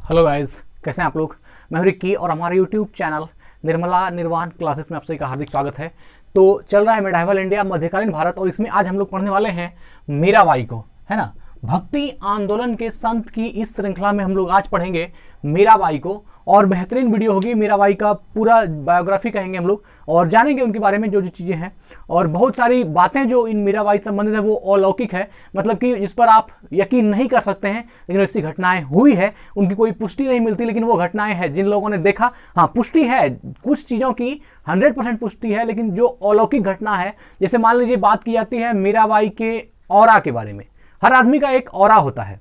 Hello guys, कैसे हैं आप लोग। मैं हूं रिक्की और हमारे यूट्यूब चैनल निर्मला निर्वाण क्लासेस में आप सभी का हार्दिक स्वागत है। तो चल रहा है मेडाइवल इंडिया मध्यकालीन भारत और इसमें आज हम लोग पढ़ने वाले हैं मीराबाई को, है ना। भक्ति आंदोलन के संत की इस श्रृंखला में हम लोग आज पढ़ेंगे मीराबाई को और बेहतरीन वीडियो होगी। मीराबाई का पूरा बायोग्राफी कहेंगे हम लोग और जानेंगे उनके बारे में जो जो चीज़ें हैं और बहुत सारी बातें जो इन मीराबाई से संबंधित है वो अलौकिक है, मतलब कि जिस पर आप यकीन नहीं कर सकते हैं, लेकिन ऐसी घटनाएं हुई है। उनकी कोई पुष्टि नहीं मिलती लेकिन वो घटनाएं हैं जिन लोगों ने देखा। हाँ, पुष्टि है कुछ चीज़ों की, 100% पुष्टि है, लेकिन जो अलौकिक घटना है, जैसे मान लीजिए बात की जाती है मीराबाई के ऑरा के बारे में। हर आदमी का एक ऑरा होता है,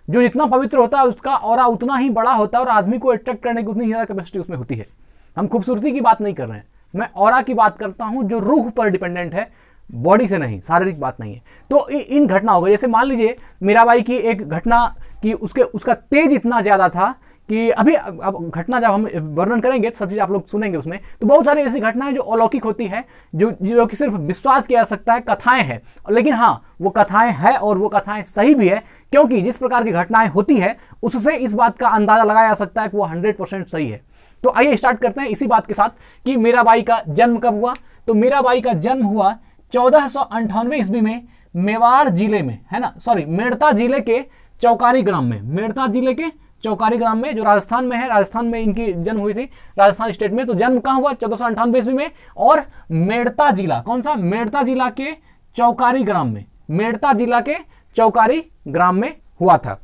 जो जितना पवित्र होता है उसका ऑरा उतना ही बड़ा होता है और आदमी को अट्रैक्ट करने की उतनी ज़्यादा कैपेसिटी उसमें होती है। हम खूबसूरती की बात नहीं कर रहे हैं, मैं ऑरा की बात करता हूं जो रूह पर डिपेंडेंट है, बॉडी से नहीं, शारीरिक बात नहीं है। तो इन घटनाओं का, जैसे मान लीजिए मीराबाई की एक घटना की उसका तेज इतना ज़्यादा था कि अभी अब घटना जब हम वर्णन करेंगे तो सब चीज़ आप लोग सुनेंगे उसमें, तो बहुत सारी ऐसी घटनाएं जो अलौकिक होती है, जो कि सिर्फ विश्वास किया जा सकता है, कथाएं हैं। लेकिन हाँ, वो कथाएं हैं और वो कथाएं सही भी है, क्योंकि जिस प्रकार की घटनाएं होती है उससे इस बात का अंदाजा लगाया जा सकता है कि वो 100% सही है। तो आइए स्टार्ट करते हैं इसी बात के साथ कि मीराबाई का जन्म कब हुआ। तो मीराबाई का जन्म हुआ 1498 ईस्वी में मेवाड़ जिले में, है ना, सॉरी, मेड़ता जिले के चौकारी ग्राम में। मेड़ता जिले के चौकारी ग्राम में, जो राजस्थान में है, राजस्थान में इनकी जन्म हुई थी, राजस्थान स्टेट में। तो जन्म कहाँ हुआ? 1498 ईस्वी में। और मेड़ता जिला, कौन सा? मेड़ता जिला के चौकारी ग्राम में, मेड़ता जिला के चौकारी ग्राम में हुआ था।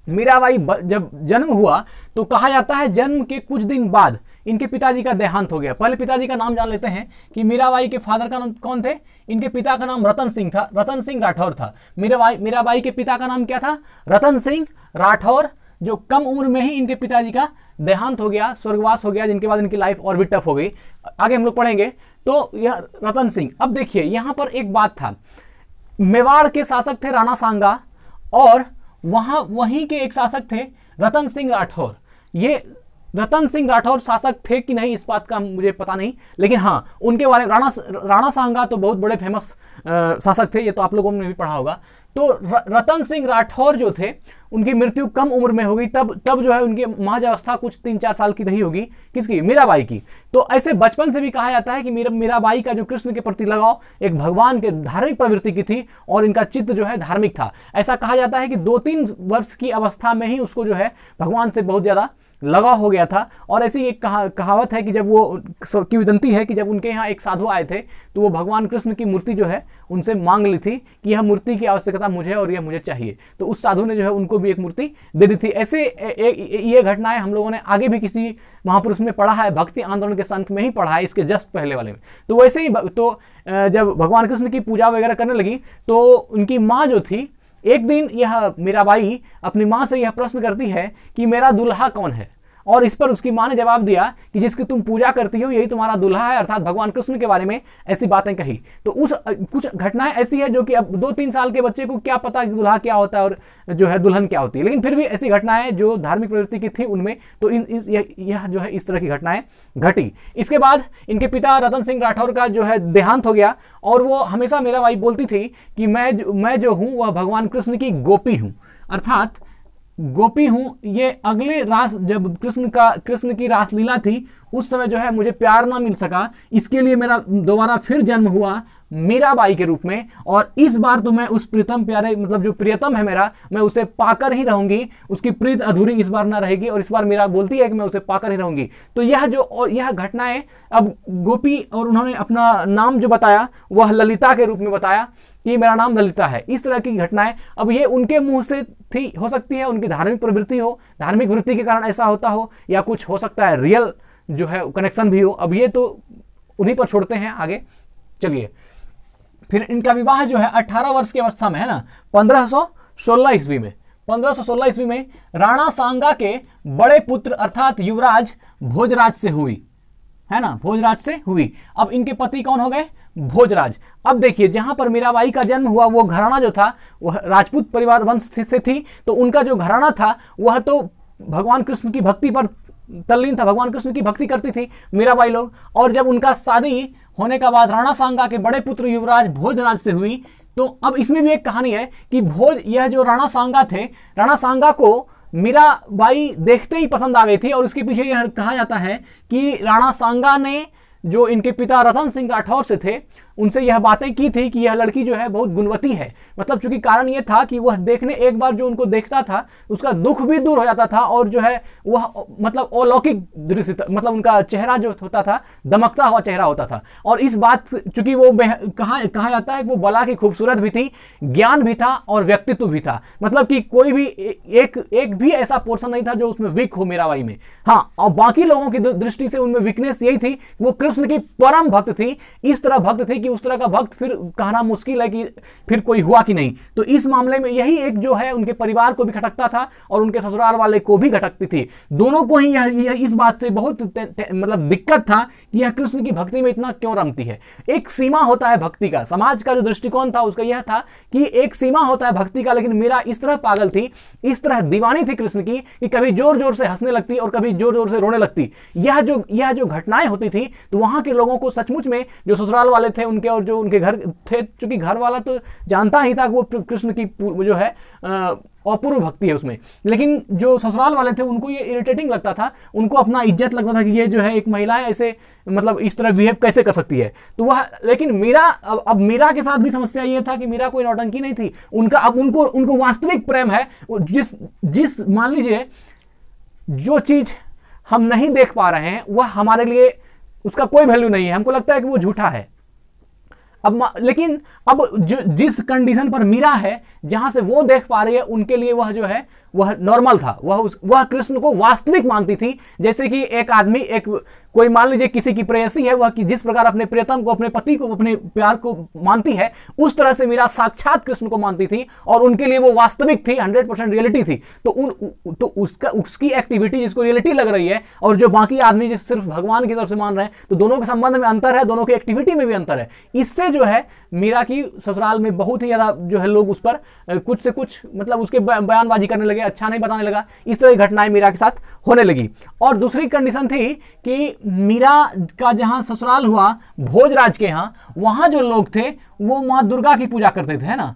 मीराबाई जब जन्म हुआ तो कहा जाता है जन्म के कुछ दिन बाद इनके पिताजी का देहांत हो गया। पहले पिताजी का नाम जान लेते हैं कि मीराबाई के फादर का नाम कौन थे। इनके पिता का नाम रतन सिंह था, रतन सिंह राठौर था। मीराबाई के पिता का नाम क्या था? रतन सिंह राठौर, जो कम उम्र में ही इनके पिताजी का देहांत हो गया, स्वर्गवास हो गया, जिनके बाद इनकी लाइफ और भी टफ हो गई। आगे हम लोग पढ़ेंगे। तो यह रतन सिंह, अब देखिए यहां पर एक बात था, मेवाड़ के शासक थे राणा सांगा और वहीं के एक शासक थे रतन सिंह राठौर। ये रतन सिंह राठौर शासक थे कि नहीं इस बात का मुझे पता नहीं, लेकिन हाँ उनके बारे में राणा सांगा तो बहुत बड़े फेमस शासक थे, ये तो आप लोगों ने भी पढ़ा होगा। तो रतन सिंह राठौर जो थे उनकी मृत्यु कम उम्र में हो गई। तब जो है उनकी महज अवस्था कुछ 3-4 साल की रही होगी। किसकी? मीराबाई की। तो ऐसे बचपन से भी कहा जाता है कि मीराबाई का जो कृष्ण के प्रति लगाव एक भगवान के धार्मिक प्रवृत्ति की थी और इनका चित्त जो है धार्मिक था। ऐसा कहा जाता है कि 2-3 वर्ष की अवस्था में ही उसको जो है भगवान से बहुत ज़्यादा लगाव हो गया था। और ऐसी एक कहावत है कि जब वो किंवदंती है कि जब उनके यहाँ एक साधु आए थे तो वो भगवान कृष्ण की मूर्ति जो है उनसे मांग ली थी कि यह मूर्ति की आवश्यकता मुझे और यह मुझे चाहिए। तो उस साधु ने जो है उनको भी एक मूर्ति दे दी थी। ऐसे ये घटनाएं हम लोगों ने आगे भी किसी महापुरुष में पढ़ा है, भक्ति आंदोलन के संत में ही पढ़ा है, इसके जस्ट पहले वाले में। तो वैसे ही तो जब भगवान कृष्ण की पूजा वगैरह करने लगी तो उनकी माँ जो थी, एक दिन यह मीराबाई अपनी माँ से यह प्रश्न करती है कि मेरा दुल्हा कौन है। और इस पर उसकी माँ ने जवाब दिया कि जिसकी तुम पूजा करती हो यही तुम्हारा दुल्हा है, अर्थात भगवान कृष्ण के बारे में ऐसी बातें कही। तो कुछ घटनाएं ऐसी है जो कि अब 2-3 साल के बच्चे को क्या पता कि दुल्हा क्या होता है और जो है दुल्हन क्या होती है, लेकिन फिर भी ऐसी घटनाएं जो धार्मिक प्रवृत्ति की थी उनमें तो यह जो है इस तरह की घटनाएं घटी। इसके बाद इनके पिता रतन सिंह राठौर का जो है देहांत हो गया और वो हमेशा मीराबाई बोलती थी कि मैं जो हूँ वह भगवान कृष्ण की गोपी हूँ, अर्थात गोपी हूं। ये अगले रास, जब कृष्ण की रासलीला थी उस समय जो है मुझे प्यार ना मिल सका, इसके लिए मेरा दोबारा फिर जन्म हुआ मीराबाई के रूप में। और इस बार तो मैं उस प्रीतम प्यारे, मतलब जो प्रियतम है मेरा, मैं उसे पाकर ही रहूंगी, उसकी प्रीत अधूरी इस बार ना रहेगी। और इस बार मेरा बोलती है कि मैं उसे पाकर ही रहूंगी। तो यह घटनाएं, अब गोपी, और उन्होंने अपना नाम जो बताया वह ललिता के रूप में बताया कि मेरा नाम ललिता है। इस तरह की घटनाएं अब ये उनके मुंह से थी, हो सकती है उनकी धार्मिक प्रवृत्ति हो, धार्मिक वृत्ति के कारण ऐसा होता हो, या कुछ हो सकता है रियल जो है कनेक्शन भी हो। अब ये तो उन्हीं पर छोड़ते हैं आगे। चलिए, फिर इनका विवाह जो है 18 वर्ष की अवस्था में, है ना, 1516 ईस्वी में, 1516 ईस्वी में राणा सांगा के बड़े पुत्र अर्थात युवराज भोजराज से हुई, है ना, भोजराज से हुई। अब इनके पति कौन हो गए? भोजराज। अब देखिए जहां पर मीराबाई का जन्म हुआ वो घराना जो था वह राजपूत परिवार वंश से थी। तो उनका जो घराना था वह तो भगवान कृष्ण की भक्ति पर तल्लीन था, भगवान कृष्ण की भक्ति करती थी मीराबाई लोग। और जब उनका शादी होने का बाद राणा सांगा के बड़े पुत्र युवराज भोजराज से हुई। तो अब इसमें भी एक कहानी है कि यह जो राणा सांगा थे, राणा सांगा को मीराबाई देखते ही पसंद आ गई थी। और उसके पीछे यह कहा जाता है कि राणा सांगा ने, जो इनके पिता रतन सिंह राठौर से थे, उनसे यह बातें की थी कि यह लड़की जो है बहुत गुणवती है। मतलब चूंकि कारण यह था कि वह देखने एक बार जो उनको देखता था उसका दुख भी दूर हो जाता था, और जो है वह मतलब अलौकिक दृश्य, मतलब उनका चेहरा जो होता था दमकता हुआ चेहरा होता था। और इस बात चूंकि वो कहा जाता है कि वो बला की खूबसूरत भी थी, ज्ञान भी था और व्यक्तित्व भी था। मतलब कि कोई भी एक भी ऐसा पोर्शन नहीं था जो उसमें वीक हो मीराबाई में। हाँ, और बाकी लोगों की दृष्टि से उनमें वीकनेस यही थी, वो कृष्ण की परम भक्त थी। इस तरह भक्त थी कि उस तरह का भक्त फिर कहना मुश्किल है कि फिर कोई हुआ कि नहीं। तो इस मामले में यही एक जो है उनके परिवार को भी खटकता था और उनके ससुराल वाले को भी खटकती थी। दोनों को ही यह इस बात से बहुत मतलब दिक्कत था कि यह कृष्ण की भक्ति में इतना क्यों रमती है। एक सीमा होता है भक्ति का, समाज का जो दृष्टिकोण था उसका यह था कि एक सीमा होता है भक्ति का। लेकिन मीरा इस तरह पागल थी, इस तरह दीवानी थी कृष्ण की कि कभी जोर जोर से हंसने लगती और कभी जोर जोर से रोने लगती। यह जो घटनाएं होती थी तो वहां के लोगों को सचमुच में, जो ससुराल वाले थे उनके और जो उनके घर थे, चूंकि घर वाला तो जानता ही था कि वो कृष्ण की जो है अपूर्व भक्ति है उसमें, लेकिन जो ससुराल वाले थे उनको ये इरिटेटिंग लगता था, उनको अपना इज्जत लगता था कि ये जो है एक महिला है ऐसे मतलब इस तरह बिहेव कैसे कर सकती है। तो वह, लेकिन मीरा, अब मीरा के साथ भी समस्या ये था कि मीरा कोई नौटंकी नहीं थी। उनका अब उनको वास्तविक प्रेम है। जिस मान लीजिए जो चीज हम नहीं देख पा रहे हैं वह हमारे लिए उसका कोई वैल्यू नहीं है, हमको लगता है कि वो झूठा है। लेकिन अब जिस कंडीशन पर मीरा है, जहां से वो देख पा रही है, उनके लिए वह जो है वह नॉर्मल था। वह कृष्ण को वास्तविक मानती थी। जैसे कि एक आदमी, कोई मान लीजिए किसी की प्रेयसी है, वह कि जिस प्रकार अपने प्रियतम को, अपने पति को, अपने प्यार को मानती है, उस तरह से मीरा साक्षात कृष्ण को मानती थी और उनके लिए वो वास्तविक थी, 100% रियलिटी थी। तो उसकी एक्टिविटी जिसको रियलिटी लग रही है और जो बाकी आदमी जिस सिर्फ भगवान की तरफ से मान रहे हैं, तो दोनों के संबंध में अंतर है, दोनों की एक्टिविटी में भी अंतर है। इससे जो है मीरा की ससुराल में बहुत ही ज्यादा जो है लोग उस पर कुछ से कुछ मतलब उसके बयानबाजी करने लगे, अच्छा नहीं बताने लगा। इस तरह की घटनाएं मीरा के साथ होने लगी। और दूसरी कंडीशन थी कि मीरा का जहां ससुराल हुआ भोजराज के यहां, वहां जो लोग थे वो मां दुर्गा की पूजा करते थे, है ना,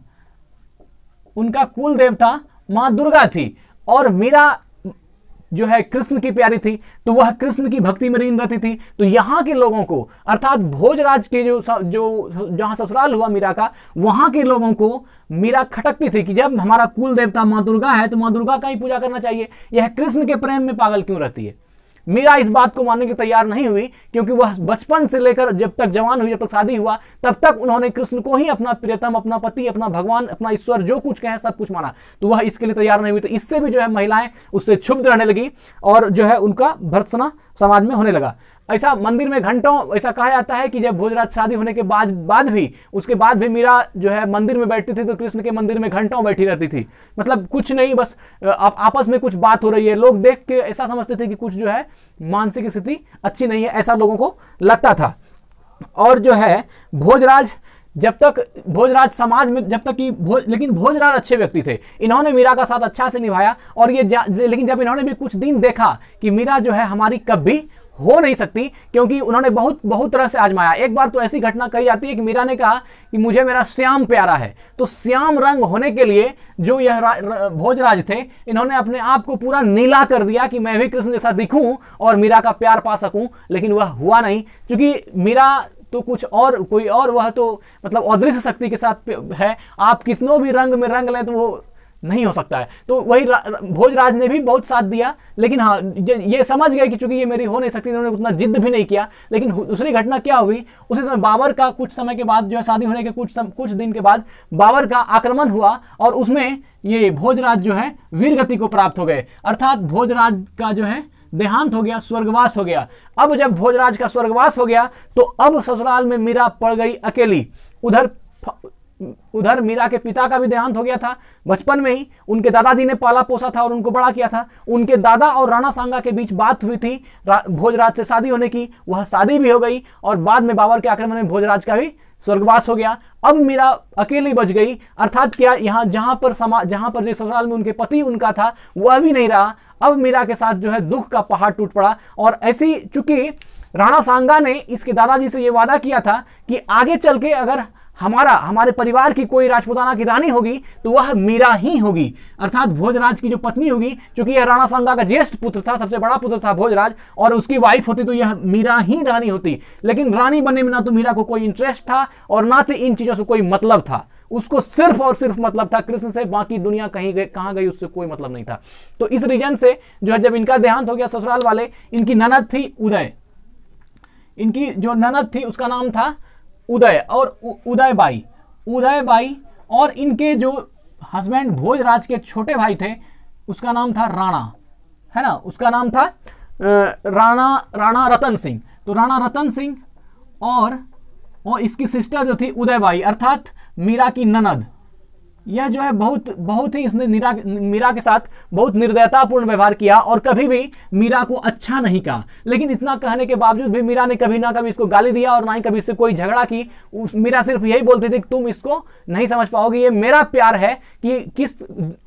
उनका कुल देवता मां दुर्गा थी। और मीरा जो है कृष्ण की प्यारी थी, तो वह कृष्ण की भक्ति में लीन रहती थी। तो यहाँ के लोगों को, अर्थात भोजराज के जो जहाँ ससुराल हुआ मीरा का, वहाँ के लोगों को मीरा खटकती थी कि जब हमारा कुल देवता माँ दुर्गा है तो माँ दुर्गा का ही पूजा करना चाहिए, यह कृष्ण के प्रेम में पागल क्यों रहती है। मीरा इस बात को मानने के तैयार नहीं हुई, क्योंकि वह बचपन से लेकर जब तक जवान हुई, जब तक शादी हुआ, तब तक उन्होंने कृष्ण को ही अपना प्रियतम, अपना पति, अपना भगवान, अपना ईश्वर, जो कुछ कहें सब कुछ माना। तो वह इसके लिए तैयार नहीं हुई। तो इससे भी जो है महिलाएं उससे क्षुब्ध रहने लगी और जो है उनका भर्त्सना समाज में होने लगा। ऐसा मंदिर में घंटों, ऐसा कहा जाता है कि जब भोजराज शादी होने के बाद भी, उसके बाद भी मीरा जो है मंदिर में बैठती थी तो कृष्ण के मंदिर में घंटों बैठी रहती थी। मतलब कुछ नहीं, बस आपस में कुछ बात हो रही है, लोग देख के ऐसा समझते थे कि कुछ जो है मानसिक स्थिति अच्छी नहीं है, ऐसा लोगों को लगता था। और जो है भोजराज, जब तक भोजराज समाज में, जब तक कि लेकिन भोजराज अच्छे व्यक्ति थे, इन्होंने मीरा का साथ अच्छा से निभाया। और लेकिन जब इन्होंने भी कुछ दिन देखा कि मीरा जो है हमारी कभी हो नहीं सकती, क्योंकि उन्होंने बहुत तरह से आजमाया। एक बार तो ऐसी घटना कही जाती है कि मीरा ने कहा कि मुझे मेरा श्याम प्यारा है। तो श्याम रंग होने के लिए जो यह भोजराज थे, इन्होंने अपने आप को पूरा नीला कर दिया कि मैं भी कृष्ण जैसा दिखूं और मीरा का प्यार पा सकूं। लेकिन वह हुआ नहीं, क्योंकि मीरा तो कुछ और, कोई और, वह तो मतलब अदृश्य शक्ति के साथ है। आप कितनों भी रंग में रंग लें तो वो नहीं हो सकता है। तो वही भोजराज ने भी बहुत साथ दिया, लेकिन हाँ ये समझ गए कि चूंकि ये मेरी हो नहीं सकती, उन्होंने उतना जिद भी नहीं किया। लेकिन दूसरी घटना क्या हुई, उसी समय बाबर का कुछ समय के बाद जो है, शादी होने के कुछ दिन के बाद बाबर का आक्रमण हुआ और उसमें ये भोजराज जो है वीरगति को प्राप्त हो गए। अर्थात भोजराज का जो है देहांत हो गया, स्वर्गवास हो गया। अब जब भोजराज का स्वर्गवास हो गया तो अब ससुराल में मीरा पड़ गई अकेली। उधर मीरा के पिता का भी देहांत हो गया था बचपन में ही। उनके दादाजी ने पाला पोसा था और उनको बड़ा किया था। उनके दादा और राणा सांगा के बीच बात हुई थी भोजराज से शादी होने की, वह शादी भी हो गई और बाद में बाबर के आक्रमण में भोजराज का भी स्वर्गवास हो गया। अब मीरा अकेली बच गई। अर्थात क्या, यहाँ जहां पर जिस ससुराल में उनके पति उनका था वह भी नहीं रहा। अब मीरा के साथ जो है दुख का पहाड़ टूट पड़ा। और ऐसी, चूंकि राणा सांगा ने इसके दादाजी से यह वादा किया था कि आगे चल के अगर हमारे परिवार की कोई राजपूताना की रानी होगी तो वह मीरा ही होगी, अर्थात भोजराज की जो पत्नी होगी, क्योंकि यह राणा सांगा का ज्येष्ठ पुत्र था, सबसे बड़ा पुत्र था भोजराज, और उसकी वाइफ होती तो यह मीरा ही रानी होती। लेकिन रानी बनने में ना तो मीरा को कोई इंटरेस्ट था और ना तो इन चीजों से कोई मतलब था। उसको सिर्फ और सिर्फ मतलब था कृष्ण से, बाकी दुनिया कहां गई उससे कोई मतलब नहीं था। तो इस रीजन से जो है जब इनका देहांत हो गया ससुराल वाले, इनकी ननद थी उदय, इनकी जो ननद थी उसका नाम था उदय और उदय बाई, और इनके जो हस्बैंड भोजराज के छोटे भाई थे उसका नाम था राणा, है ना, उसका नाम था राणा रतन सिंह। तो राणा रतन सिंह और इसकी सिस्टर जो थी उदय बाई अर्थात मीरा की ननद, यह जो है बहुत ही इसने मीरा के साथ बहुत निर्दयतापूर्ण व्यवहार किया और कभी भी मीरा को अच्छा नहीं कहा। लेकिन इतना कहने के बावजूद भी मीरा ने कभी ना कभी इसको गाली दिया और ना ही कभी इससे कोई झगड़ा की। मीरा सिर्फ यही बोलती थी कि तुम इसको नहीं समझ पाओगे, ये मेरा प्यार है, कि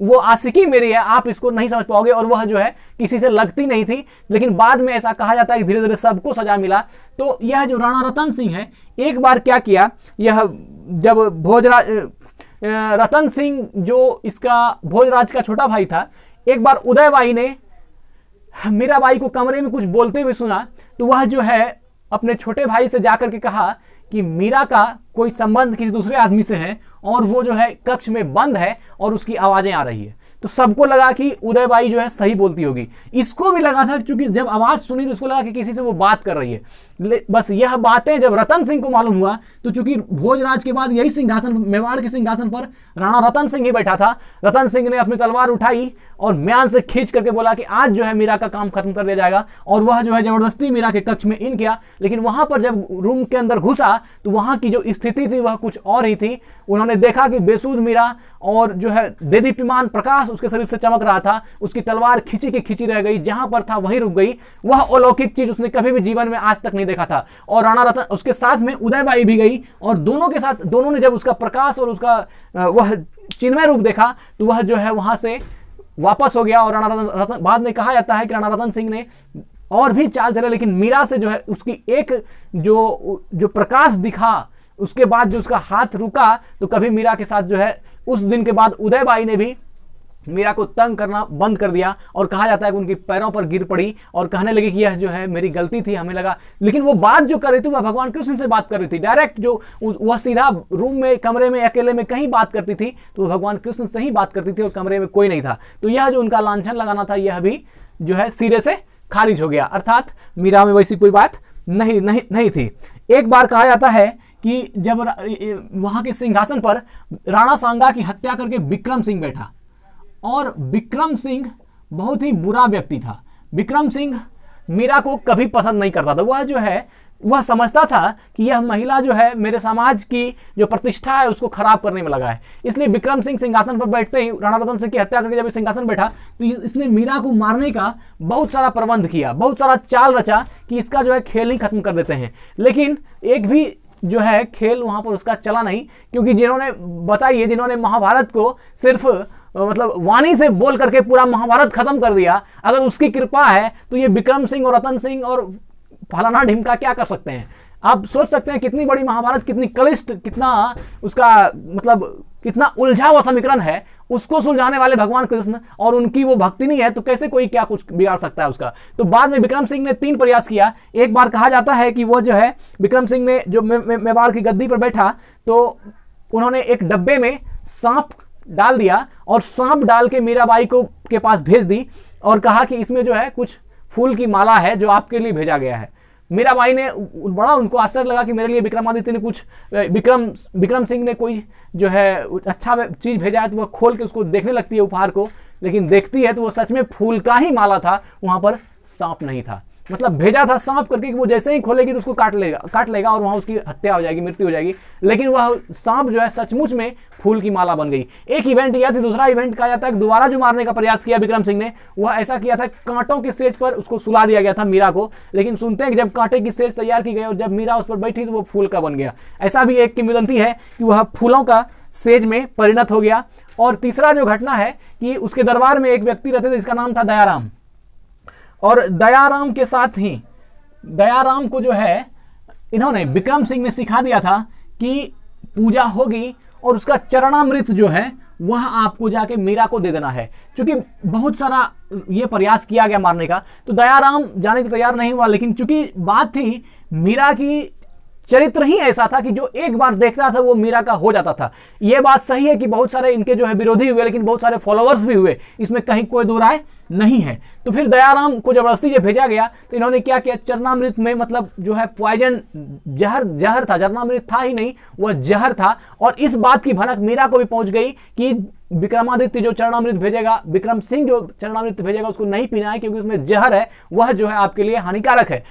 वो आशिकी मेरी है, आप इसको नहीं समझ पाओगे। और वह जो है किसी से लगती नहीं थी। लेकिन बाद में ऐसा कहा जाता है कि धीरे धीरे सबको सजा मिला। तो यह जो राणा रतन सिंह है, एक बार क्या किया, यह जब रतन सिंह जो इसका भोजराज का छोटा भाई था, एक बार उदय बाई ने मीराबाई को कमरे में कुछ बोलते हुए सुना, तो वह जो है अपने छोटे भाई से जाकर के कहा कि मीरा का कोई संबंध किसी दूसरे आदमी से है और वो जो है कक्ष में बंद है और उसकी आवाजें आ रही है। तो सबको लगा कि उदय बाई जो है सही बोलती होगी। इसको भी लगा था, क्योंकि जब आवाज सुनी तो उसको लगा कि किसी से वो बात कर रही है। बस यह बातें जब रतन सिंह को मालूम हुआ, तो चूंकि भोजराज के बाद यही सिंहासन, मेवाड़ के सिंहासन पर राणा रतन सिंह ही बैठा था, रतन सिंह ने अपनी तलवार उठाई और म्यान से खींच करके बोला कि आज जो है मीरा का काम खत्म कर दिया जाएगा। और वह जो है जबरदस्ती मीरा के कक्ष में इन किया। लेकिन वहां पर जब रूम के अंदर घुसा तो वहां की जो स्थिति थी वह कुछ और ही थी। उन्होंने देखा कि बेसुध मीरा और जो है देदीप्यमान प्रकाश उसके शरीर से चमक रहा था। उसकी तलवार खिंची की खिंची रह गई, जहां पर था वहीं रुक गई। वह अलौकिक चीज उसने कभी भी जीवन में आज तक नहीं देखा था। और राणा रतन, उसके साथ में उदय बाई भी गई, और दोनों ने जब उसका प्रकाश और उसका वह चिन्मय रूप देखा तो वह जो है वहां से वापस हो गया। और राणा रतन, बाद में कहा जाता है कि राणा रतन सिंह ने और भी चाल चले, लेकिन मीरा से जो है उसकी एक जो प्रकाश दिखा, उसके बाद जो उसका हाथ रुका, तो कभी मीरा के साथ जो है उस दिन के बाद उदय बाई ने भी मीरा को तंग करना बंद कर दिया। और कहा जाता है कि उनके पैरों पर गिर पड़ी और कहने लगी कि यह जो है मेरी गलती थी, हमें लगा। लेकिन वो बात जो कर रही थी वह भगवान कृष्ण से बात कर रही थी डायरेक्ट। जो वह सीधा रूम में, कमरे में अकेले में कहीं बात करती थी तो वह भगवान कृष्ण से ही बात करती थी और कमरे में कोई नहीं था। तो यह जो उनका लांछन लगाना था यह भी जो है सिरे से खारिज हो गया, अर्थात मीरा में वैसी कोई बात नहीं थी। एक बार कहा जाता है कि जब वहां के सिंहासन पर राणा सांगा की हत्या करके विक्रम सिंह बैठा, और विक्रम सिंह बहुत ही बुरा व्यक्ति था। विक्रम सिंह मीरा को कभी पसंद नहीं करता था। वह जो है वह समझता था कि यह महिला जो है मेरे समाज की जो प्रतिष्ठा है उसको खराब करने में लगा है। इसलिए विक्रम सिंह सिंहासन पर बैठते ही राणा रतन सिंह की हत्या करके जब सिंहासन बैठा तो इसने मीरा को मारने का बहुत सारा प्रबंध किया, बहुत सारा चाल रचा कि इसका जो है खेल ही खत्म कर देते हैं। लेकिन एक भी जो है खेल वहां पर उसका चला नहीं, क्योंकि जिन्होंने महाभारत को सिर्फ मतलब वाणी से बोल करके पूरा महाभारत खत्म कर दिया, अगर उसकी कृपा है तो ये विक्रम सिंह और रतन सिंह और फलाना ढिमका क्या कर सकते हैं। आप सोच सकते हैं कितनी बड़ी महाभारत, कितनी क्लिष्ट, कितना उसका मतलब कितना उलझा हुआ समीकरण है, उसको सुलझाने वाले भगवान कृष्ण, और उनकी वो भक्ति नहीं है तो कैसे कोई क्या कुछ बिगाड़ सकता है उसका। तो बाद में विक्रम सिंह ने 3 प्रयास किया। एक बार कहा जाता है कि वो जो है विक्रम सिंह ने जो मेवाड़ की गद्दी पर बैठा तो उन्होंने एक डब्बे में सांप डाल दिया और सांप डाल के मीराबाई के पास भेज दी और कहा कि इसमें जो है कुछ फूल की माला है जो आपके लिए भेजा गया है। मीराबाई ने बड़ा उनको आश्चर्य लगा कि मेरे लिए विक्रमादित्य ने कुछ विक्रम सिंह ने कोई जो है अच्छा चीज़ भेजा है। तो वह खोल के उसको देखने लगती है उपहार को, लेकिन देखती है तो वो सच में फूल का ही माला था, वहाँ पर सांप नहीं था। मतलब भेजा था सांप करके कि वो जैसे ही खोलेगी तो उसको काट लेगा और वहाँ उसकी हत्या हो जाएगी, मृत्यु हो जाएगी। लेकिन वह सांप जो है सचमुच में फूल की माला बन गई। एक इवेंट किया था। दूसरा इवेंट कहा जाता है कि दोबारा जो मारने का प्रयास किया विक्रम सिंह ने, वह ऐसा किया था कांटों के सेज पर उसको सुला दिया गया था मीरा को। लेकिन सुनते हैं कि जब कांटे की सेज तैयार की गई और जब मीरा उस पर बैठी तो वो फूल का बन गया। ऐसा भी एक किंवदंती है कि वह फूलों का सेज में परिणत हो गया। और तीसरा जो घटना है कि उसके दरबार में एक व्यक्ति रहते थे जिसका नाम था दयाराम, और दयाराम के साथ ही दयाराम को जो है इन्होंने विक्रम सिंह ने सिखा दिया था कि पूजा होगी और उसका चरणामृत जो है वह आपको जाके मीरा को दे देना है। क्योंकि बहुत सारा ये प्रयास किया गया मारने का, तो दयाराम जाने को तैयार नहीं हुआ। लेकिन चूंकि बात थी मीरा की, चरित्र ही ऐसा था कि जो एक बार देखता था वो मीरा का हो जाता था। ये बात सही है कि बहुत सारे इनके जो है विरोधी हुए, लेकिन बहुत सारे फॉलोअर्स भी हुए, इसमें कहीं कोई दो राय नहीं है। तो फिर दयाराम को जबरदस्ती जब भेजा गया तो इन्होंने क्या किया, चरणामृत में मतलब जो है पॉइजन, जहर था, चरणामृत था ही नहीं, वह जहर था। और इस बात की भनक मीरा को भी पहुंच गई कि विक्रमादित्य जो चरणामृत भेजेगा, विक्रम सिंह जो चरणामृत भेजेगा, उसको नहीं पीना है क्योंकि उसमें जहर है, वह जो है आपके लिए हानिकारक है।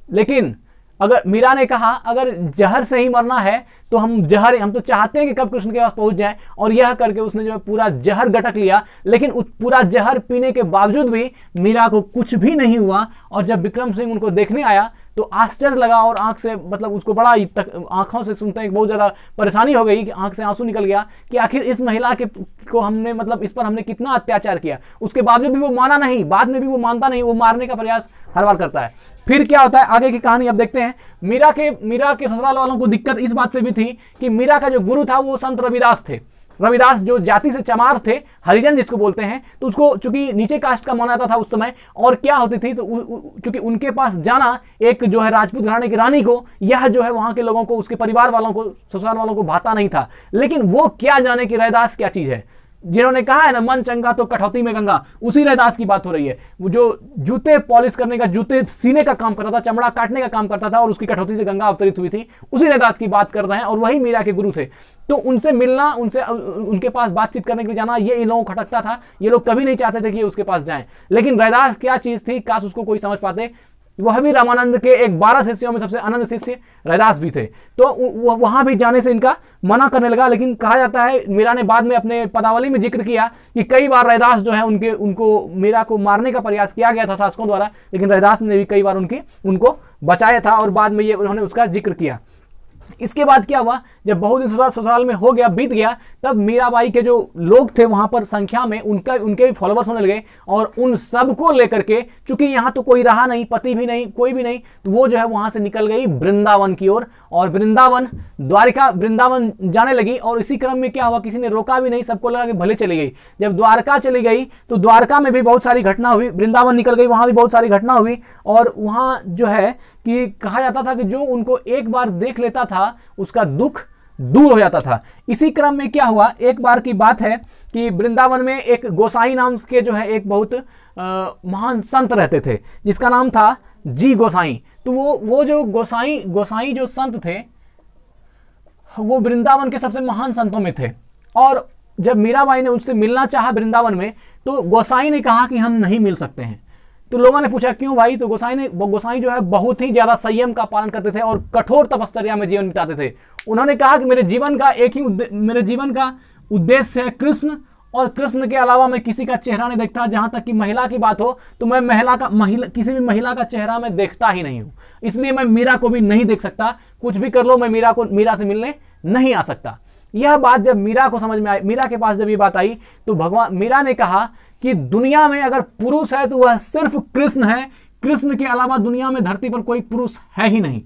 लेकिन अगर मीरा ने कहा अगर जहर से ही मरना है तो हम तो चाहते हैं कि कब कृष्ण के पास पहुंच जाए, और यह करके उसने जो है पूरा जहर गटक लिया। लेकिन पूरा जहर पीने के बावजूद भी मीरा को कुछ भी नहीं हुआ। और जब विक्रम सिंह उनको देखने आया तो आश्चर्य लगा, और आंख से मतलब उसको बड़ा आंखों से सुनते हैं बहुत ज़्यादा परेशानी हो गई कि आंख से आंसू निकल गया कि आखिर इस महिला के को हमने मतलब इस पर हमने कितना अत्याचार किया। उसके बावजूद भी वो माना नहीं, बाद में भी वो मानता नहीं, वो मारने का प्रयास हर बार करता है। फिर क्या होता है आगे की कहानी अब देखते हैं। मीरा के ससुराल वालों को दिक्कत इस बात से भी थी कि मीरा का जो गुरु था वो संत रविदास थे। रविदास जो जाति से चमार थे, हरिजन जिसको बोलते हैं, तो उसको चूंकि नीचे कास्ट का माना जाता था उस समय, और क्या होती थी तो चूंकि उनके पास जाना एक जो है राजपूत घराने की रानी को, यह जो है वहां के लोगों को, उसके परिवार वालों को, ससुराल वालों को भाता नहीं था। लेकिन वो क्या जाने कि रविदास क्या चीज है। जिन्होंने कहा है ना मन चंगा तो कठौती में गंगा, उसी रविदास की बात हो रही है। वो जो जूते पॉलिश करने का, जूते सीने का काम करता था, चमड़ा काटने का काम करता था, और उसकी कठौती से गंगा अवतरित हुई थी, उसी रविदास की बात कर रहे हैं। और वही मीरा के गुरु थे। तो उनसे मिलना, उनके पास बातचीत करने के लिए जाना, ये इन लोगों को खटकता था। ये लोग कभी नहीं चाहते थे कि उसके पास जाएं। लेकिन रविदास क्या चीज थी, काश उसको कोई समझ पाते। वह भी रामानंद के एक 12 शिष्यों में सबसे अनन्य शिष्य रविदास भी थे। तो वहां भी जाने से इनका मना करने लगा। लेकिन कहा जाता है, मीरा ने बाद में अपने पदावली में जिक्र किया कि कई बार रविदास जो है उनको मीरा को मारने का प्रयास किया गया था शासकों द्वारा, लेकिन रविदास ने भी कई बार उनको बचाया था, और बाद में ये उन्होंने उसका जिक्र किया। इसके बाद क्या हुआ, जब बहुत दिन ससुराल में हो गया, बीत गया, तब मीराबाई के जो लोग थे वहां पर संख्या में उनके भी फॉलोवर्स होने लगे। और उन सबको लेकर के, चूंकि यहाँ तो कोई रहा नहीं, पति भी नहीं, कोई भी नहीं, तो वो जो है वहां से निकल गई वृंदावन की ओर, और वृंदावन जाने लगी। और इसी क्रम में क्या हुआ, किसी ने रोका भी नहीं, सबको लगा कि भले चली गई। जब द्वारका चली गई तो द्वारका में भी बहुत सारी घटना हुई, वृंदावन निकल गई, वहां भी बहुत सारी घटना हुई। और वहां जो है कि कहा जाता था कि जो उनको एक बार देख लेता था उसका दुख दूर हो जाता था। इसी क्रम में क्या हुआ, एक बार की बात है कि वृंदावन में एक गोसाई नाम के जो है एक बहुत महान संत रहते थे, जिसका नाम था जी गोसाई। तो वो जो गोसाई जो संत थे, वो वृंदावन के सबसे महान संतों में थे। और जब मीराबाई ने उनसे मिलना चाहा वृंदावन में, तो गोसाई ने कहा कि हम नहीं मिल सकते हैं। तो लोगों ने पूछा क्यों भाई, तो गोसाई जो है बहुत ही ज्यादा संयम का पालन करते थे और कठोर तपश्चर्या में जीवन बिताते थे। उन्होंने कहा कि मेरे जीवन का उद्देश्य है कृष्ण, और कृष्ण के अलावा मैं किसी का चेहरा नहीं देखता। जहां तक कि महिला की बात हो तो मैं किसी भी महिला का चेहरा मैं देखता ही नहीं हूं, इसलिए मैं मीरा को भी नहीं देख सकता। कुछ भी कर लो, मैं मीरा से मिलने नहीं आ सकता। यह बात जब मीरा को समझ में आई, मीरा के पास जब ये बात आई, तो मीरा ने कहा कि दुनिया में अगर पुरुष है तो वह सिर्फ कृष्ण है, कृष्ण के अलावा दुनिया में धरती पर कोई पुरुष है ही नहीं,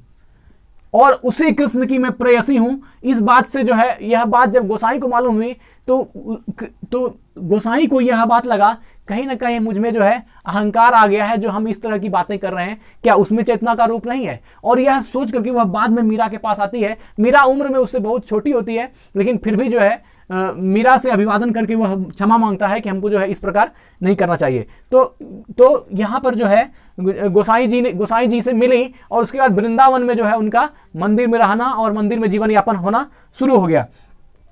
और उसी कृष्ण की मैं प्रेयसी हूं। इस बात से जो है, यह बात जब गोसाई को मालूम हुई तो गोसाई को यह बात लगा कहीं ना कहीं मुझ में जो है अहंकार आ गया है, जो हम इस तरह की बातें कर रहे हैं, क्या उसमें चेतना का रूप नहीं है। और यह सोच करके वह बाद में मीरा के पास आती है। मीरा उम्र में उससे बहुत छोटी होती है, लेकिन फिर भी जो है मीरा से अभिवादन करके वह क्षमा मांगता है कि हमको जो है इस प्रकार नहीं करना चाहिए। तो यहाँ पर जो है गोसाई जी से मिली, और उसके बाद वृंदावन में जो है उनका मंदिर में रहना और मंदिर में जीवन यापन होना शुरू हो गया।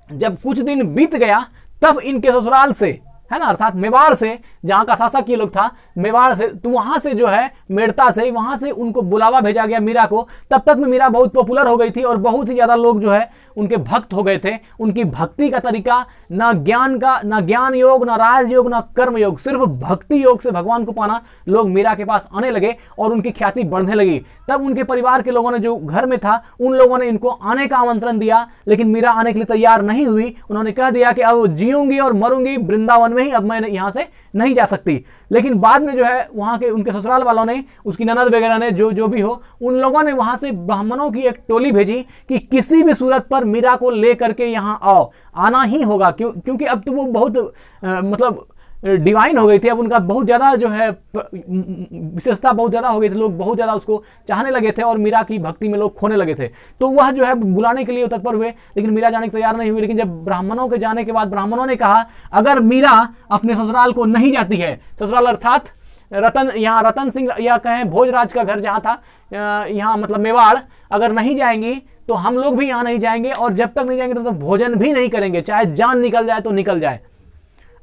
जब कुछ दिन बीत गया, तब इनके ससुराल से, है ना, अर्थात मेवाड़ से, जहां का शासक ये लोग था, मेवाड़ से, तो वहां से जो है मेड़ता से, वहां से उनको बुलावा भेजा गया मीरा को। तब तक में मीरा बहुत पॉपुलर हो गई थी और बहुत ही ज्यादा लोग जो है उनके भक्त हो गए थे। उनकी भक्ति का तरीका ना ज्ञान योग, ना राज योग, ना कर्म योग, सिर्फ भक्ति योग से भगवान को पाना लोग मीरा के पास आने लगे और उनकी ख्याति बढ़ने लगी। तब उनके परिवार के लोगों ने, जो घर में था, उन लोगों ने इनको आने का आमंत्रण दिया, लेकिन मीरा आने के लिए तैयार नहीं हुई। उन्होंने कह दिया कि अब जीऊंगी और मरूंगी वृंदावन में ही, अब मैं यहाँ से नहीं जा सकती। लेकिन बाद में जो है वहाँ के उनके ससुराल वालों ने, उसकी ननद वगैरह ने, जो भी हो, उन लोगों ने वहाँ से ब्राह्मणों की एक टोली भेजी कि किसी भी सूरत पर मीरा को ले करके यहाँ आओ, आना ही होगा। क्योंकि अब तो वो बहुत मतलब डिवाइन हो गई थी, अब उनका बहुत ज़्यादा जो है विशेषता बहुत ज़्यादा हो गई थी, लोग बहुत ज़्यादा उसको चाहने लगे थे और मीरा की भक्ति में लोग खोने लगे थे। तो वह जो है बुलाने के लिए तत्पर हुए, लेकिन मीरा जाने को तैयार नहीं हुई। लेकिन जब ब्राह्मणों के जाने के बाद ब्राह्मणों ने कहा अगर मीरा अपने ससुराल को नहीं जाती है, ससुराल अर्थात यहाँ रतन सिंह या कहें भोजराज का घर जहाँ था, यहाँ मतलब मेवाड़, अगर नहीं जाएंगी तो हम लोग भी यहाँ नहीं जाएंगे, और जब तक नहीं जाएंगे तो भोजन भी नहीं करेंगे, चाहे जान निकल जाए तो निकल जाए।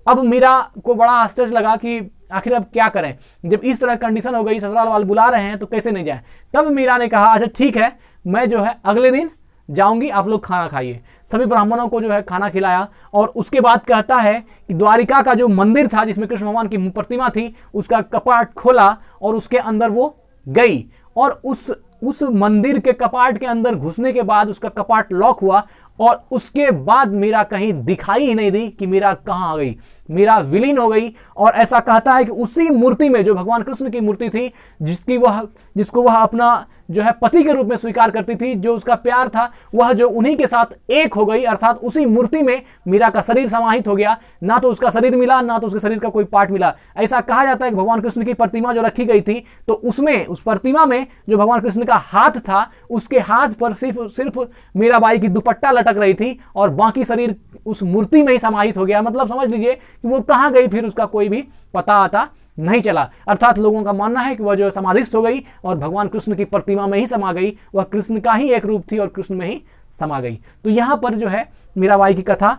अब मीरा को बड़ा आश्चर्य लगा कि आखिर अब क्या करें, जब इस तरह कंडीशन हो गई, ससुराल वाले बुला रहे हैं तो कैसे नहीं जाए। तब मीरा ने कहा अच्छा ठीक है, मैं जो है अगले दिन जाऊंगी, आप लोग खाना खाइए। सभी ब्राह्मणों को जो है खाना खिलाया, और उसके बाद कहता है कि द्वारिका का जो मंदिर था जिसमें कृष्ण भगवान की प्रतिमा थी, उसका कपाट खोला और उसके अंदर वो गई, और उस मंदिर के कपाट के अंदर घुसने के बाद उसका कपाट लॉक हुआ, और उसके बाद मीरा कहीं दिखाई ही नहीं दी कि मीरा कहाँ आ गई। मीरा विलीन हो गई, और ऐसा कहता है कि उसी मूर्ति में जो भगवान कृष्ण की मूर्ति थी, जिसको वह अपना जो है पति के रूप में स्वीकार करती थी, जो उसका प्यार था, वह जो उन्हीं के साथ एक हो गई, अर्थात उसी मूर्ति में मीरा का शरीर समाहित हो गया। ना तो उसका शरीर मिला, ना तो उसके शरीर का कोई पार्ट मिला। ऐसा कहा जाता है कि भगवान कृष्ण की प्रतिमा जो रखी गई थी, तो उसमें, उस प्रतिमा में जो भगवान कृष्ण का हाथ था, उसके हाथ पर सिर्फ मीराबाई की दुपट्टा लटक रही थी, और बाकी शरीर उस मूर्ति में ही समाहित हो गया। मतलब समझ लीजिए कि वो कहाँ गई, फिर उसका कोई भी पता आता नहीं चला। अर्थात लोगों का मानना है कि वह जो समाधिस्थ हो गई और भगवान कृष्ण की प्रतिमा में ही समा गई, वह कृष्ण का ही एक रूप थी और कृष्ण में ही समा गई। तो यहाँ पर जो है मीराबाई की कथा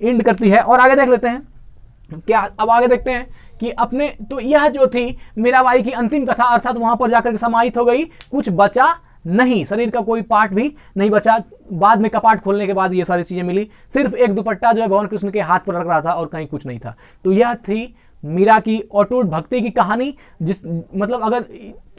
एंड करती है, और आगे देख लेते हैं क्या। अब आगे देखते हैं कि अपने, तो यह जो थी मीराबाई की अंतिम कथा, अर्थात वहां पर जाकर के समाहित हो गई, कुछ बचा नहीं, शरीर का कोई पार्ट भी नहीं बचा। बाद में कपाट खोलने के बाद ये सारी चीजें मिली, सिर्फ एक दुपट्टा जो है भगवान कृष्ण के हाथ पर रख रहा था और कहीं कुछ नहीं था। तो यह थी मीरा की अटूट भक्ति की कहानी। मतलब अगर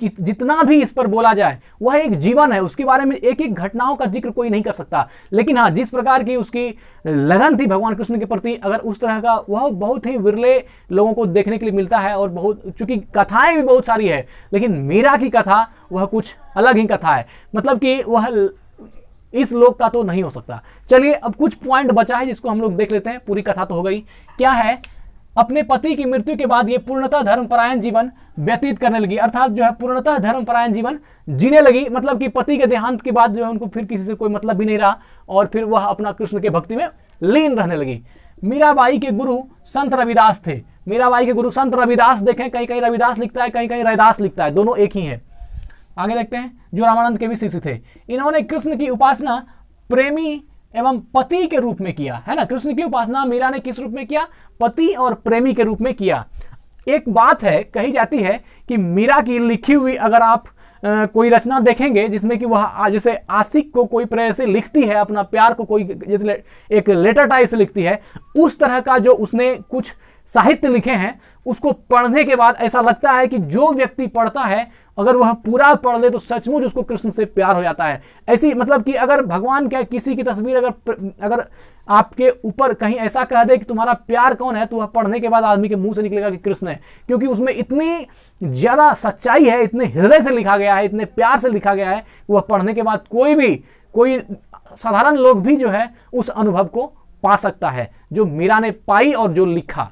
जितना भी इस पर बोला जाए, वह एक जीवन है, उसके बारे में एक एक घटनाओं का जिक्र कोई नहीं कर सकता। लेकिन हाँ, जिस प्रकार की उसकी लगन थी भगवान कृष्ण के प्रति, अगर उस तरह का, वह बहुत ही विरले लोगों को देखने के लिए मिलता है। और बहुत, चूंकि कथाएं भी बहुत सारी है, लेकिन मीरा की कथा वह कुछ अलग ही कथा है, मतलब कि वह इस लोक का तो नहीं हो सकता। चलिए अब कुछ पॉइंट बचा है जिसको हम लोग देख लेते हैं। पूरी कथा तो हो गई। क्या है, अपने पति की मृत्यु के बाद ये पूर्णतः धर्मपरायण जीवन व्यतीत करने लगी, अर्थात जो है पूर्णतः धर्मपरायण जीवन जीने लगी। मतलब कि पति के देहांत के बाद जो है उनको फिर किसी से कोई मतलब भी नहीं रहा, और फिर वह अपना कृष्ण के भक्ति में लीन रहने लगी। मीराबाई के गुरु संत रविदास थे। मीराबाई के गुरु संत रविदास, देखें कहीं कहीं रविदास लिखता है, कहीं कहीं रैदास लिखता है, दोनों एक ही है। आगे देखते हैं, जो रामानंद के भी शिष्य थे। इन्होंने कृष्ण की उपासना प्रेमी एवं पति के रूप में किया, है ना। कृष्ण की उपासना मीरा ने किस रूप में किया, पति और प्रेमी के रूप में किया। एक बात है, कही जाती है कि मीरा की लिखी हुई अगर आप कोई रचना देखेंगे जिसमें कि वह जैसे आशिक को कोई प्रेयसी लिखती है अपना प्यार को, कोई जैसे एक लेटर टाइप से लिखती है, उस तरह का जो उसने कुछ साहित्य लिखे हैं, उसको पढ़ने के बाद ऐसा लगता है कि जो व्यक्ति पढ़ता है, अगर वह पूरा पढ़ ले तो सचमुच उसको कृष्ण से प्यार हो जाता है। ऐसी मतलब कि अगर भगवान क्या किसी की तस्वीर अगर आपके ऊपर कहीं ऐसा कह दे कि तुम्हारा प्यार कौन है, तो वह पढ़ने के बाद आदमी के मुंह से निकलेगा कि कृष्ण है, क्योंकि उसमें इतनी ज्यादा सच्चाई है, इतने हृदय से लिखा गया है, इतने प्यार से लिखा गया है, वह पढ़ने के बाद कोई साधारण लोग भी जो है उस अनुभव को पा सकता है जो मीरा ने पाई और जो लिखा।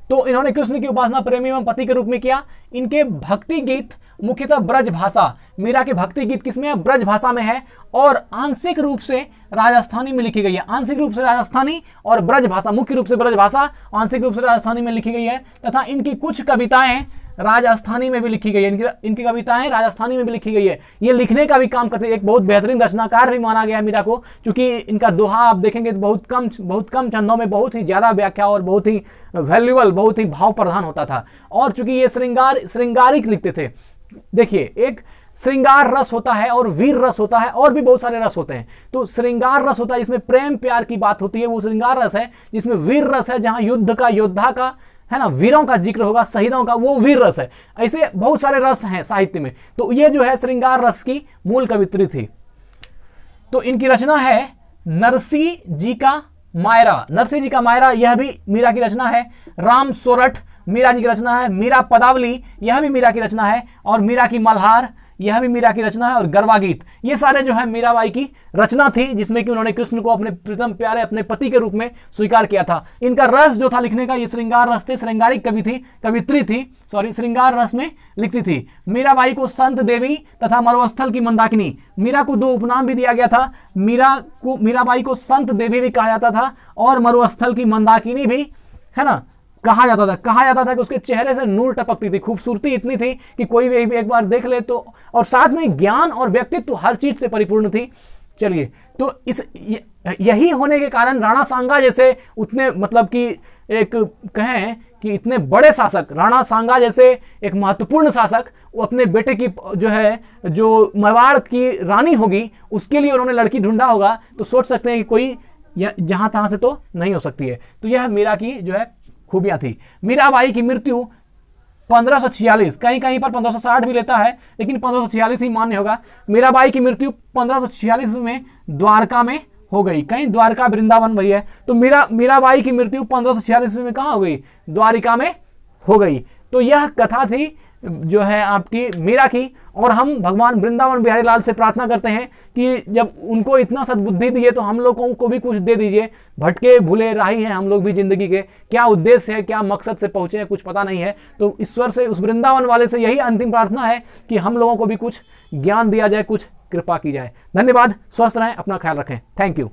तो इन्होंने कृष्ण की उपासना प्रेमी एवं पति के रूप में किया। इनके भक्ति गीत मुख्यतः ब्रज भाषा, मीरा के भक्ति गीत किसमें है, ब्रज भाषा में है, और आंशिक रूप से राजस्थानी में लिखी गई है। आंशिक रूप से राजस्थानी और ब्रज भाषा, मुख्य रूप से ब्रज भाषा, आंशिक रूप से राजस्थानी में लिखी गई है। तथा इनकी कुछ कविताएं राजस्थानी में भी लिखी गई है। इनकी कविताएं राजस्थानी में भी लिखी गई है। ये लिखने का भी काम करते हैं। एक बहुत बेहतरीन रचनाकार भी माना गया है मीरा को, क्योंकि इनका दोहा आप देखेंगे तो बहुत कम छंदों में बहुत ही ज्यादा व्याख्या और बहुत ही वैल्यूबल, बहुत ही भाव प्रधान होता था। और चूंकि ये श्रृंगारिक लिखते थे। देखिए, एक श्रृंगार रस होता है और वीर रस होता है, और भी बहुत सारे रस होते हैं। तो श्रृंगार रस होता है जिसमें प्रेम प्यार की बात होती है, वो श्रृंगार रस है। जिसमें वीर रस है, जहां युद्ध का, योद्धा का, है ना, वीरों का जिक्र होगा, शहीदों का, वो वीर रस है। ऐसे बहुत सारे रस हैं साहित्य में। तो ये जो है श्रृंगार रस की मूल कवित्री थी। तो इनकी रचना है नरसी जी का मायरा, नरसिंह जी का मायरा, यह भी मीरा की रचना है। राम सोरठ मीरा जी की रचना है। मीरा पदावली, यह भी मीरा की रचना है। और मीरा की मल्हार, यह भी मीरा की रचना है। और गरबा गीत, ये सारे जो है मीराबाई की रचना थी, जिसमें कि उन्होंने कृष्ण को अपने प्रीतम प्यारे, अपने पति के रूप में स्वीकार किया था। इनका रस जो था लिखने का, ये श्रृंगार रस थे, श्रृंगारिक कवित्री थी, सॉरी श्रृंगार रस में लिखती थी। मीराबाई को संत देवी तथा मरुस्थल की मंदाकिनी, मीरा को दो उपनाम भी दिया गया था। मीराबाई को संत देवी भी कहा जाता था और मरुस्थल की मंदाकिनी भी, है ना, कहा जाता था कि उसके चेहरे से नूर टपकती थी, खूबसूरती इतनी थी कि कोई भी एक बार देख ले तो, और साथ में ज्ञान और व्यक्तित्व हर चीज से परिपूर्ण थी। चलिए, तो यही होने के कारण राणा सांगा जैसे उतने, मतलब कि एक कहें कि इतने बड़े शासक, राणा सांगा जैसे एक महत्वपूर्ण शासक, वो अपने बेटे की जो मेवाड़ की रानी होगी, उसके लिए उन्होंने लड़की ढूंढा होगा, तो सोच सकते हैं कि कोई जहां तहां से तो नहीं हो सकती है। तो यह मीरा की जो है खूबियां थी। मीराबाई की मृत्यु 1546, कहीं कहीं पर 1560 भी लेता है, लेकिन 1546 ही मान्य होगा। मीराबाई की मृत्यु 1546 में द्वारका में हो गई। कहीं द्वारका वृंदावन वही है, तो मीराबाई की मृत्यु 1546 में कहाँ हो गई? द्वारिका में हो गई। तो यह कथा थी जो है आपकी मीरा की, और हम भगवान वृंदावन बिहारी लाल से प्रार्थना करते हैं कि जब उनको इतना सद्बुद्धि दिए तो हम लोगों को भी कुछ दे दीजिए। भटके भूले राही हैं हम लोग भी जिंदगी के, क्या उद्देश्य है, क्या मकसद से पहुंचे हैं, कुछ पता नहीं है। तो ईश्वर से, उस वृंदावन वाले से यही अंतिम प्रार्थना है कि हम लोगों को भी कुछ ज्ञान दिया जाए, कुछ कृपा की जाए। धन्यवाद, स्वस्थ रहें, अपना ख्याल रखें। Thank you.